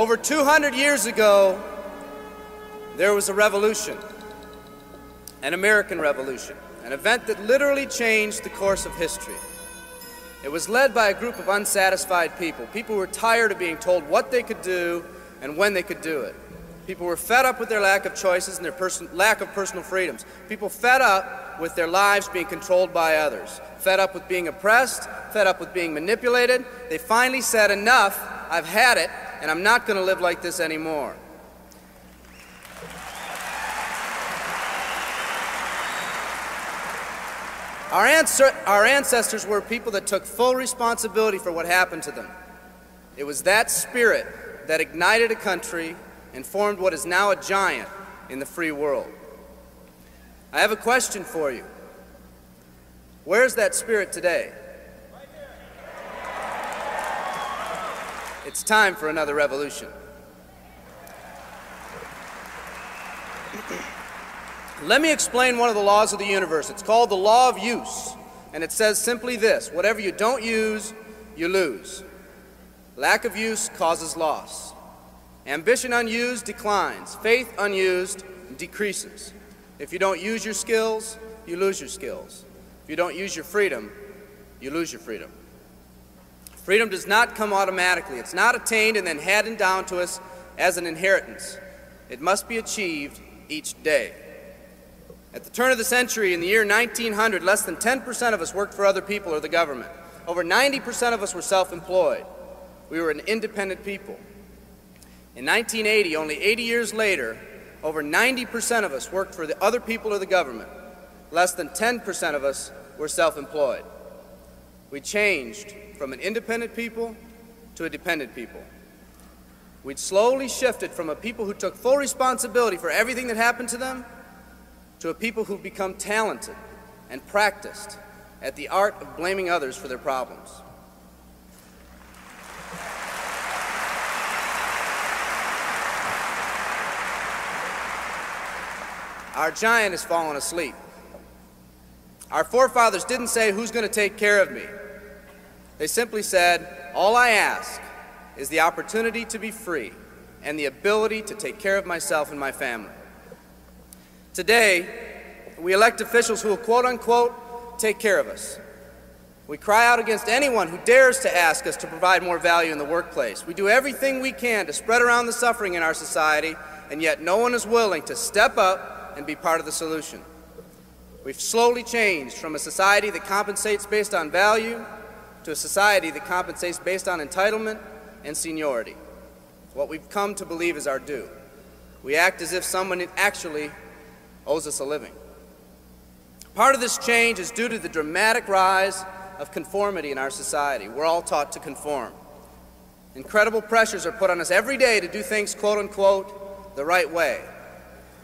Over 200 years ago, there was a revolution, an American Revolution, an event that literally changed the course of history. It was led by a group of unsatisfied people. People who were tired of being told what they could do and when they could do it. People were fed up with their lack of choices and their lack of personal freedoms. People fed up with their lives being controlled by others. Fed up with being oppressed, fed up with being manipulated. They finally said, enough, I've had it, and I'm not going to live like this anymore. Our ancestors were people that took full responsibility for what happened to them. It was that spirit that ignited a country and formed what is now a giant in the free world. I have a question for you. Where's that spirit today? It's time for another revolution. Let me explain one of the laws of the universe. It's called the law of use, and it says simply this: whatever you don't use, you lose. Lack of use causes loss. Ambition unused declines. Faith unused decreases. If you don't use your skills, you lose your skills. If you don't use your freedom, you lose your freedom. Freedom does not come automatically. It's not attained and then handed down to us as an inheritance. It must be achieved each day. At the turn of the century, in the year 1900, less than 10% of us worked for other people or the government. Over 90% of us were self-employed. We were an independent people. In 1980, only 80 years later, over 90% of us worked for the other people or the government. Less than 10% of us were self-employed. We changed from an independent people to a dependent people. We'd slowly shifted from a people who took full responsibility for everything that happened to them to a people who've become talented and practiced at the art of blaming others for their problems. Our giant has fallen asleep. Our forefathers didn't say, who's going to take care of me? They simply said, all I ask is the opportunity to be free and the ability to take care of myself and my family. Today, we elect officials who will, quote unquote, take care of us. We cry out against anyone who dares to ask us to provide more value in the workplace. We do everything we can to spread around the suffering in our society, and yet no one is willing to step up and be part of the solution. We've slowly changed from a society that compensates based on value to a society that compensates based on entitlement and seniority. What we've come to believe is our due. We act as if someone actually owes us a living. Part of this change is due to the dramatic rise of conformity in our society. We're all taught to conform. Incredible pressures are put on us every day to do things, quote unquote, the right way.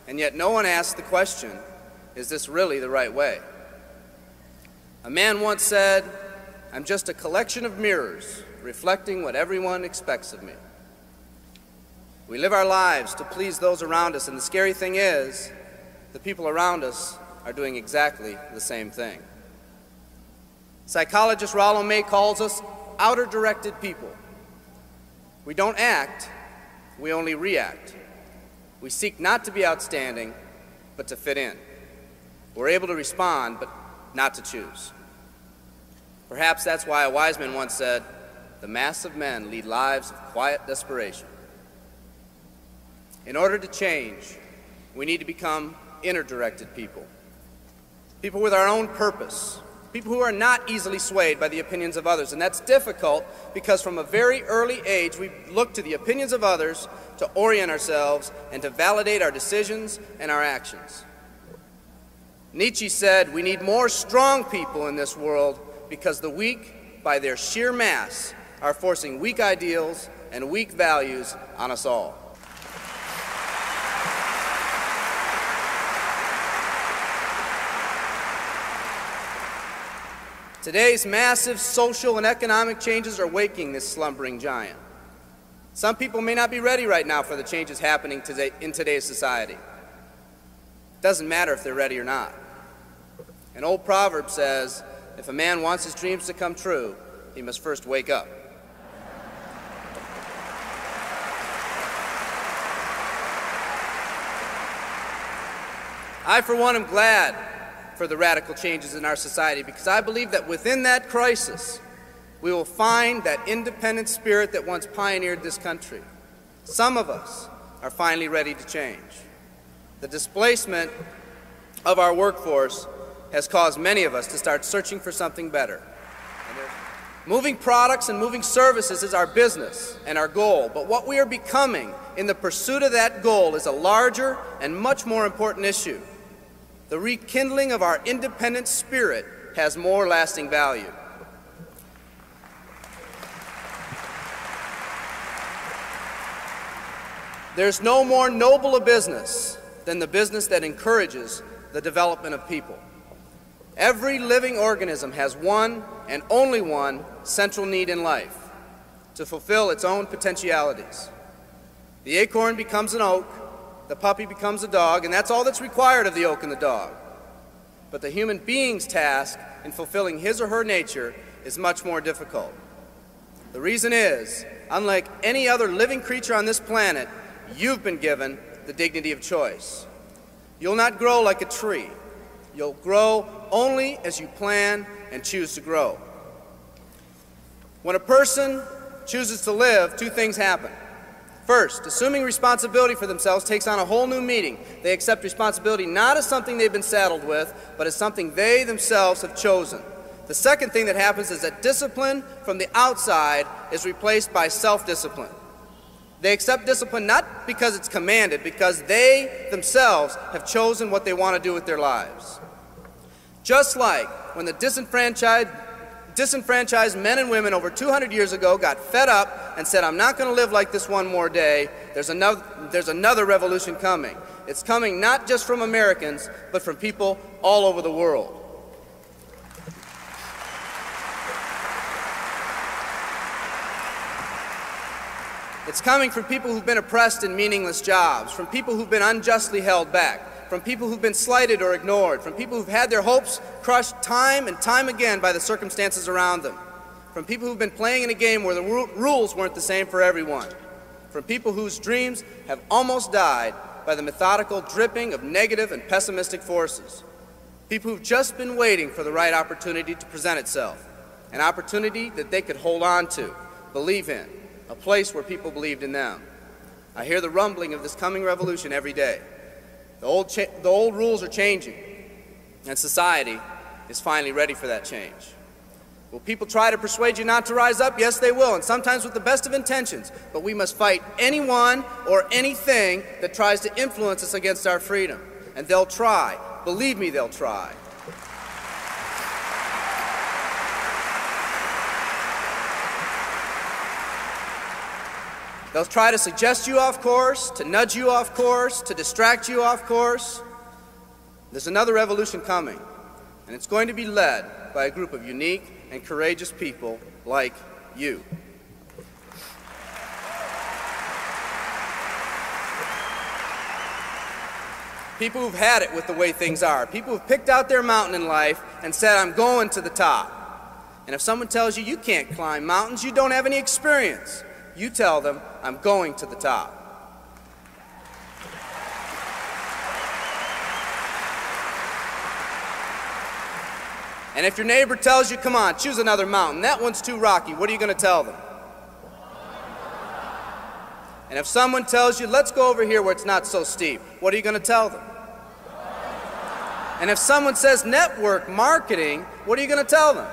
And yet no one asks the question, is this really the right way? A man once said, I'm just a collection of mirrors reflecting what everyone expects of me. We live our lives to please those around us, and the scary thing is, the people around us are doing exactly the same thing. Psychologist Rollo May calls us outer-directed people. We don't act, we only react. We seek not to be outstanding, but to fit in. We're able to respond, but not to choose. Perhaps that's why a wise man once said, the mass of men lead lives of quiet desperation. In order to change, we need to become inner-directed people. People with our own purpose. People who are not easily swayed by the opinions of others. And that's difficult because from a very early age, we look to the opinions of others to orient ourselves and to validate our decisions and our actions. Nietzsche said, we need more strong people in this world because the weak, by their sheer mass, are forcing weak ideals and weak values on us all. Today's massive social and economic changes are waking this slumbering giant. Some people may not be ready right now for the changes happening today in today's society. It doesn't matter if they're ready or not. An old proverb says, if a man wants his dreams to come true, he must first wake up. I, for one, am glad for the radical changes in our society because I believe that within that crisis, we will find that independent spirit that once pioneered this country. Some of us are finally ready to change. The displacement of our workforce has caused many of us to start searching for something better. Moving products and moving services is our business and our goal, but what we are becoming in the pursuit of that goal is a larger and much more important issue. The rekindling of our independent spirit has more lasting value. There's no more noble a business than the business that encourages the development of people. Every living organism has one and only one central need in life: to fulfill its own potentialities. The acorn becomes an oak, the puppy becomes a dog, and that's all that's required of the oak and the dog. But the human being's task in fulfilling his or her nature is much more difficult. The reason is, unlike any other living creature on this planet, you've been given the dignity of choice. You'll not grow like a tree. You'll grow only as you plan and choose to grow. When a person chooses to live, two things happen. First, assuming responsibility for themselves takes on a whole new meaning. They accept responsibility not as something they've been saddled with, but as something they themselves have chosen. The second thing that happens is that discipline from the outside is replaced by self-discipline. They accept discipline not because it's commanded, because they themselves have chosen what they want to do with their lives. Just like when the disenfranchised men and women over 200 years ago got fed up and said, I'm not going to live like this one more day, there's another revolution coming. It's coming not just from Americans, but from people all over the world. It's coming from people who've been oppressed in meaningless jobs, from people who've been unjustly held back, from people who've been slighted or ignored, from people who've had their hopes crushed time and time again by the circumstances around them, from people who've been playing in a game where the rules weren't the same for everyone, from people whose dreams have almost died by the methodical dripping of negative and pessimistic forces, people who've just been waiting for the right opportunity to present itself, an opportunity that they could hold on to, believe in, a place where people believed in them. I hear the rumbling of this coming revolution every day. The old rules are changing, and society is finally ready for that change. Will people try to persuade you not to rise up? Yes, they will, and sometimes with the best of intentions. But we must fight anyone or anything that tries to influence us against our freedom. And they'll try. Believe me, they'll try. They'll try to suggest you off course, to nudge you off course, to distract you off course. There's another revolution coming, and it's going to be led by a group of unique and courageous people like you. People who've had it with the way things are. People who've picked out their mountain in life and said, I'm going to the top. And if someone tells you you can't climb mountains, you don't have any experience. You tell them, I'm going to the top. And if your neighbor tells you, come on, choose another mountain, that one's too rocky, what are you going to tell them? And if someone tells you, let's go over here where it's not so steep, what are you going to tell them? And if someone says network marketing, what are you going to tell them?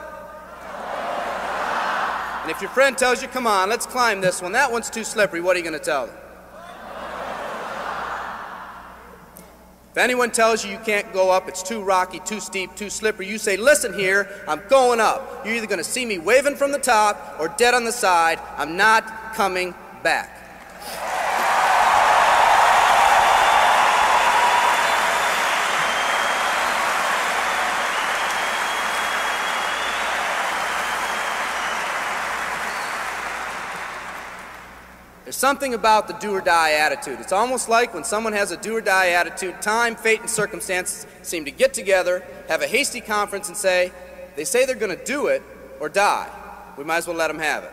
And if your friend tells you, come on, let's climb this one, that one's too slippery, what are you going to tell them? If anyone tells you you can't go up, it's too rocky, too steep, too slippery, you say, listen here, I'm going up. You're either going to see me waving from the top or dead on the side. I'm not coming back. There's something about the do-or-die attitude. It's almost like when someone has a do-or-die attitude, time, fate, and circumstances seem to get together, have a hasty conference, and say, they say they're going to do it or die. We might as well let them have it.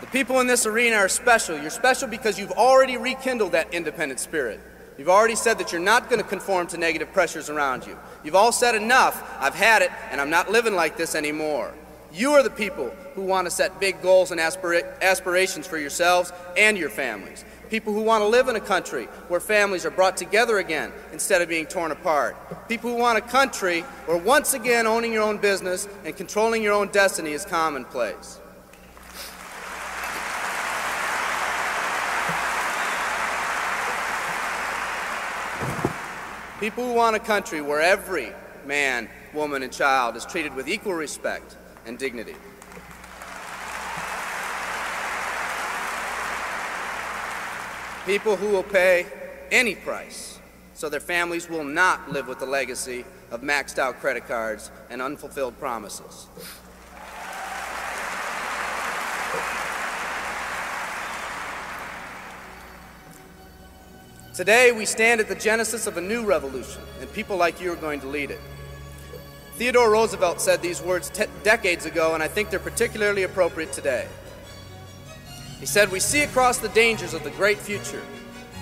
The people in this arena are special. You're special because you've already rekindled that independent spirit. You've already said that you're not going to conform to negative pressures around you. You've all said enough, I've had it, and I'm not living like this anymore. You are the people who want to set big goals and aspirations for yourselves and your families. People who want to live in a country where families are brought together again instead of being torn apart. People who want a country where once again owning your own business and controlling your own destiny is commonplace. People who want a country where every man, woman, and child is treated with equal respect and dignity. People who will pay any price so their families will not live with the legacy of maxed out credit cards and unfulfilled promises. Today, we stand at the genesis of a new revolution, and people like you are going to lead it. Theodore Roosevelt said these words decades ago, and I think they're particularly appropriate today. He said, "We see across the dangers of the great future,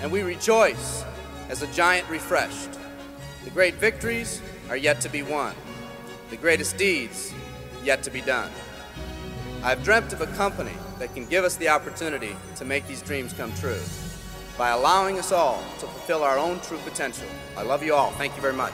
and we rejoice as a giant refreshed. The great victories are yet to be won, the greatest deeds yet to be done. I've dreamt of a company that can give us the opportunity to make these dreams come true by allowing us all to fulfill our own true potential. I love you all. Thank you very much."